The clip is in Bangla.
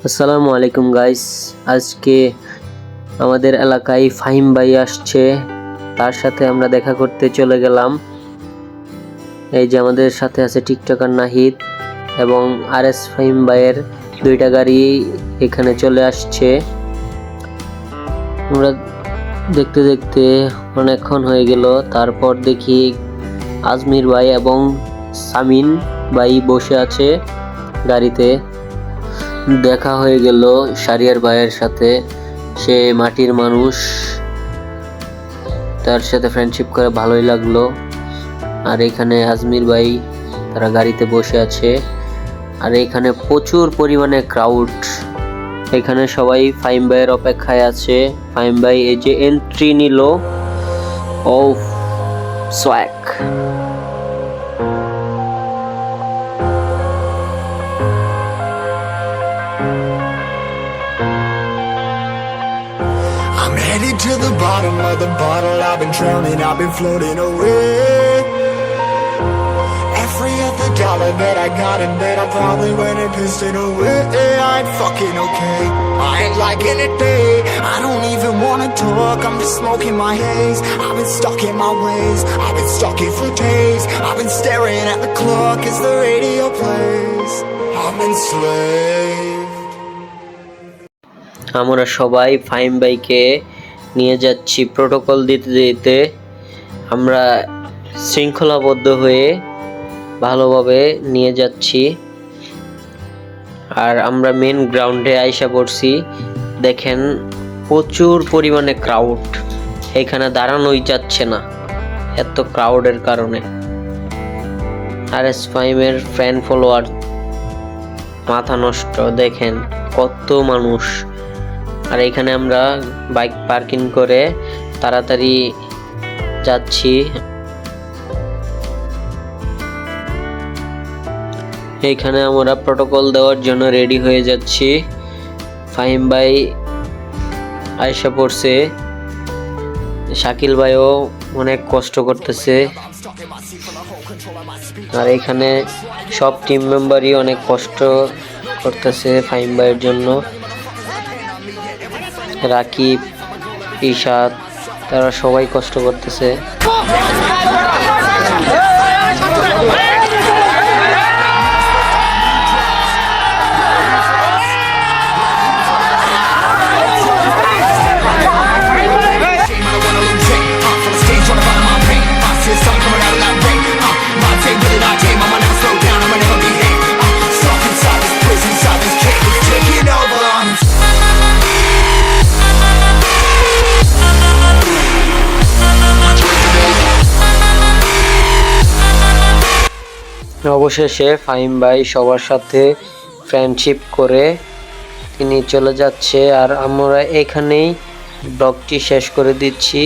আসসালামু আলাইকুম গাইস। আজকে আমাদের এলাকায় ফাহিম ভাই আসছে, তার সাথে আমরা দেখা করতে চলে গেলাম। এই যে আমাদের সাথে আছে টিকটকার নাহিদ এবং আরএস ফাহিম ভাইয়ের দুইটা গাড়ি এখানে চলে আসছে। আমরা দেখতে দেখতে অনেকক্ষণ হয়ে গেল, তারপর দেখি আজমির ভাই এবং সামিন ভাই বসে আছে গাড়িতে। দেখা হয়ে গেল শারিয়ার ভাইয়ের সাথে, সে মাটির মানুষ, তার সাথে ফ্রেন্ডশিপ করে ভালোই লাগলো। আর এখানে আজমির ভাই তারা গাড়িতে বসে আছে, আর এখানে প্রচুর পরিমাণে ক্রাউড। এখানে সবাই ফাহিম ভাইয়ের অপেক্ষায় আছে। ফাহিম ভাই এই যে এন্ট্রি নিল, ও সোয়াক। I'm headed to the bottom of the bottle. I've been drowning, I've been floating away. Every other dollar that I got in bed, I probably went and pissed it away. I ain't fucking okay, I ain't liking it, babe. I don't even wanna talk, I'm just smoking my haze. I've been stuck in my ways, I've been stuck here for days. I've been staring at the clock as the radio plays. I'm enslaved. আমরা সবাই ফাহিম ভাইকে নিয়ে যাচ্ছি প্রোটোকল দিতে দিতে। আমরা শৃঙ্খলাবদ্ধ হয়ে ভালোভাবে নিয়ে যাচ্ছি। আর আমরা মেন গ্রাউন্ডে আইসা পড়ছি। দেখেন প্রচুর পরিমাণে ক্রাউড, এখানে দাঁড়ানোই যাচ্ছে না এত ক্রাউডের কারণে। আরএস ফাহিমের ফ্যান ফলোয়ার মাথা নষ্ট, দেখেন কত মানুষ। আর এখানে আমরা বাইক পার্কিং করে তাড়াতাড়ি যাচ্ছি। এইখানে আমরা প্রোটোকল দেওয়ার জন্য রেডি হয়ে যাচ্ছি। ফাহিম ভাই আয়সা পড়ছে, শাকিল ভাইও অনেক কষ্ট করতেছে। আর এখানে সব টিম মেম্বারই অনেক কষ্ট করতেছে ফাহিম ভাইয়ের জন্য। রাকিব, ইশাদ, তারা সবাই কষ্ট করতেছে। অবশেষে ফাহিম ভাই সবার সাথে ফ্রেন্ডশিপ করে তিনি চলে যাচ্ছে। আর আমরা এখানেই ব্লগটি শেষ করে দিচ্ছি।